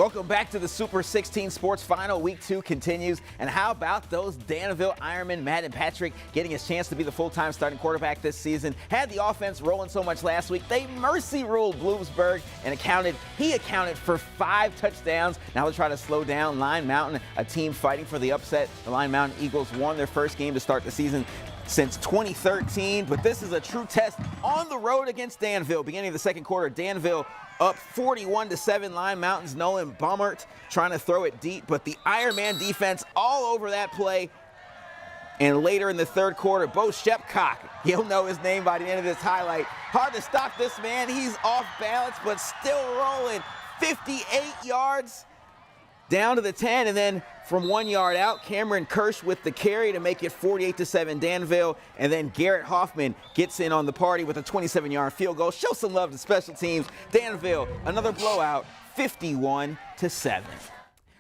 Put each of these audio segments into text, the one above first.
Welcome back to the Super 16 Sports Final. Week 2 continues. And how about those Danville Ironmen, Matt and Patrick, getting his chance to be the full-time starting quarterback this season? Had the offense rolling so much last week, they mercy ruled Bloomsburg and he accounted for 5 touchdowns. Now they're trying to slow down Line Mountain, a team fighting for the upset. The Line Mountain Eagles won their first game to start the season since 2013, but this is a true test on the road against Danville. Beginning of the second quarter, Danville up 41-7. Line Mountain's Nolan Bummert trying to throw it deep, but the Ironman defense all over that play. And later in the third quarter, Bo Shepcock, you'll know his name by the end of this highlight. Hard to stop this man. He's off balance, but still rolling. 58 yards down to the 10, and then from 1 yard out, Cameron Kirsch with the carry to make it 48-7 Danville, and then Garrett Hoffman gets in on the party with a 27-yard field goal. Show some love to special teams. Danville, another blowout, 51-7.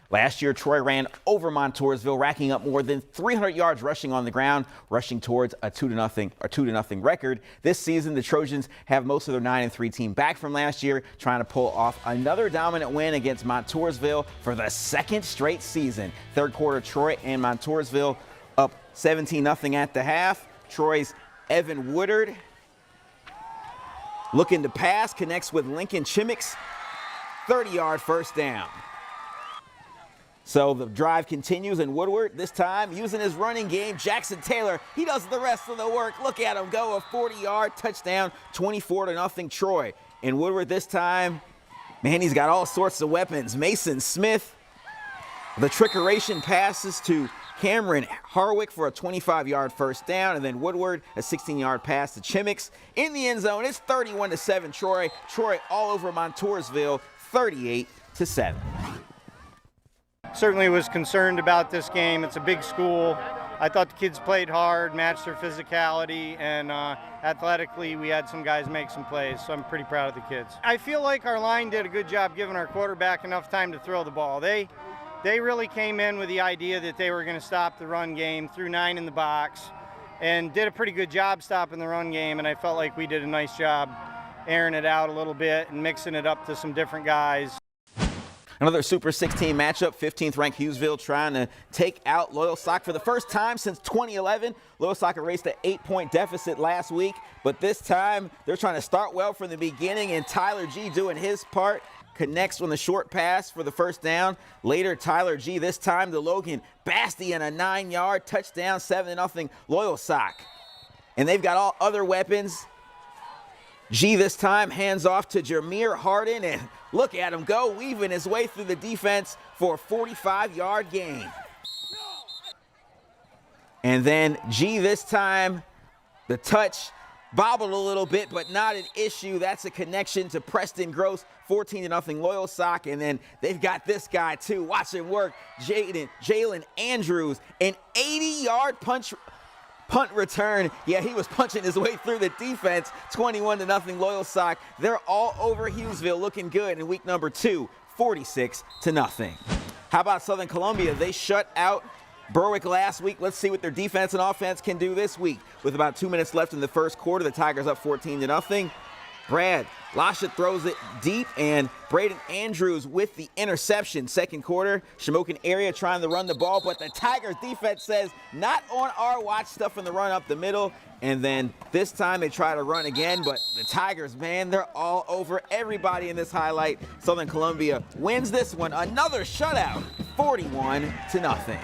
Last year, Troy ran over Montoursville, racking up more than 300 yards rushing on the ground, rushing towards a 2-0 record. This season, the Trojans have most of their 9-3 team back from last year, trying to pull off another dominant win against Montoursville for the second straight season. Third quarter, Troy and Montoursville up 17-0 at the half. Troy's Evan Woodard looking to pass, connects with Lincoln Chimix, 30-yard first down. So the drive continues, and Woodward, this time using his running game. Jackson Taylor, he does the rest of the work. Look at him go, a 40-yard touchdown, 24-0 Troy. And Woodward this time, man, he's got all sorts of weapons. Mason Smith, the trickeration passes to Cameron Harwick for a 25-yard first down, and then Woodward, a 16-yard pass to Chimix. In the end zone, it's 31-7 Troy. Troy all over Montoursville, 38-7. Certainly was concerned about this game. It's a big school. I thought the kids played hard, matched their physicality, and athletically we had some guys make some plays, so I'm pretty proud of the kids. I feel like our line did a good job giving our quarterback enough time to throw the ball. They really came in with the idea that they were going to stop the run game, threw 9 in the box, and did a pretty good job stopping the run game, and I felt like we did a nice job airing it out a little bit and mixing it up to some different guys. Another Super 16 matchup, 15th-ranked Hughesville trying to take out Loyalsock for the first time since 2011. Loyalsock erased an 8-point deficit last week, but this time they're trying to start well from the beginning, and Tyler G doing his part. Connects on the short pass for the first down. Later, Tyler G, this time to Logan Bastian, a 9-yard touchdown, 7-0 Loyalsock. And they've got all other weapons. G this time hands off to Jameer Harden, and look at him go, weaving his way through the defense for a 45-yard gain. And then G this time, the touch bobbled a little bit, but not an issue. That's a connection to Preston Gross, 14-0 Loyalsock. And then they've got this guy too. Watch him work. Jalen Andrews, an 80-yard punt return. Yeah, he was punching his way through the defense. 21-0 Loyalsock. They're all over Hughesville, looking good in week number 2, 46-0. How about Southern Columbia? They shut out Berwick last week. Let's see what their defense and offense can do this week. With about 2 minutes left in the first quarter, the Tigers up 14-0. Brad Lasha throws it deep, and Braden Andrews with the interception. Second quarter, Shamokin area trying to run the ball, but the Tigers defense says, not on our watch, stuffing the run up the middle. And then this time they try to run again, but the Tigers, man, they're all over everybody in this highlight. Southern Columbia wins this one. Another shutout, 41-0.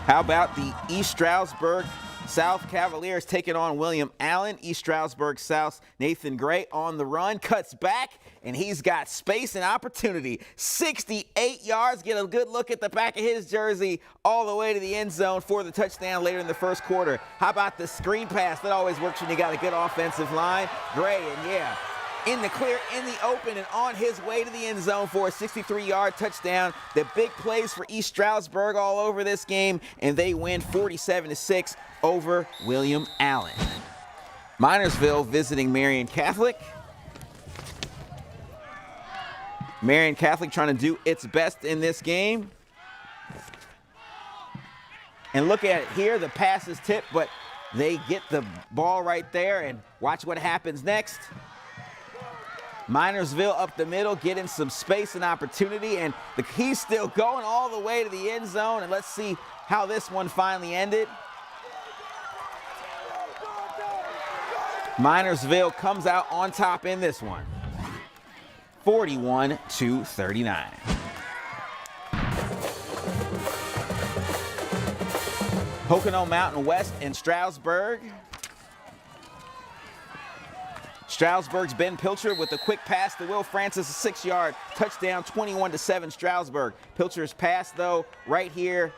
How about the East Stroudsburg South Cavaliers taking on William Allen? East Stroudsburg South, Nathan Gray on the run, cuts back, and he's got space and opportunity. 68 yards, get a good look at the back of his jersey all the way to the end zone for the touchdown later in the first quarter. How about the screen pass? That always works when you got a good offensive line. Gray, and yeah, in the clear, in the open, and on his way to the end zone for a 63-yard touchdown. The big plays for East Stroudsburg all over this game, and they win 47-6 over William Allen. Minersville visiting Marion Catholic. Marion Catholic trying to do its best in this game. And look at it here, the pass is tipped, but they get the ball right there, and watch what happens next. Minersville up the middle, getting some space and opportunity, and he's still going all the way to the end zone. And let's see how this one finally ended. Minersville comes out on top in this one, 41-39. Pocono Mountain West in Stroudsburg. Stroudsburg's Ben Pilcher with a quick pass to Will Francis, a 6-yard touchdown, 21-7 Stroudsburg. Pilcher's pass, though, right here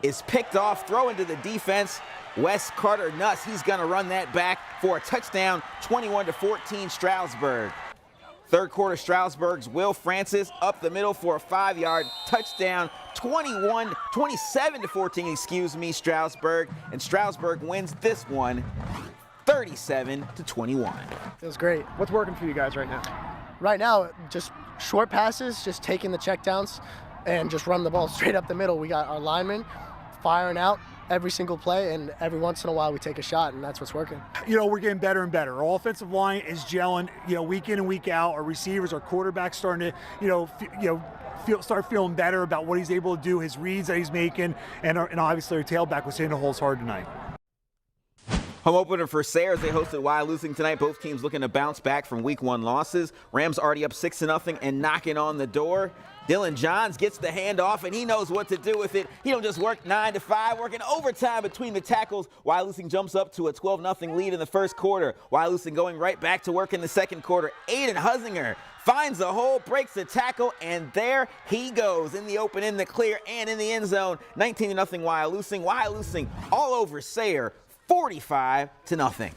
is picked off, throw into the defense. Wes Carter Nuss, he's going to run that back for a touchdown, 21-14 Stroudsburg. Third quarter, Stroudsburg's Will Francis up the middle for a 5-yard touchdown, 27-14, Stroudsburg. And Stroudsburg wins this one, 37-21. Feels great. What's working for you guys right now? Right now, just short passes, just taking the checkdowns and just run the ball straight up the middle. We got our linemen firing out every single play, and every once in a while we take a shot, and that's what's working. You know, we're getting better and better. Our offensive line is gelling, week in and week out. Our receivers, our quarterback's starting to, start feeling better about what he's able to do, his reads that he's making, and obviously our tailback was hitting the holes hard tonight. Home opener for Sayers. They hosted Wyalusing tonight. Both teams looking to bounce back from week 1 losses. Rams already up 6-0 and knocking on the door. Dylan Johns gets the handoff, and he knows what to do with it. He don't just work 9 to 5, working overtime between the tackles. Wyalusing jumps up to a 12-0 lead in the first quarter. Wyalusing going right back to work in the second quarter. Aiden Husinger finds the hole, breaks the tackle, and there he goes in the open, in the clear, and in the end zone. 19-0 Wyalusing. Wyalusing all over Sayre, 45-0.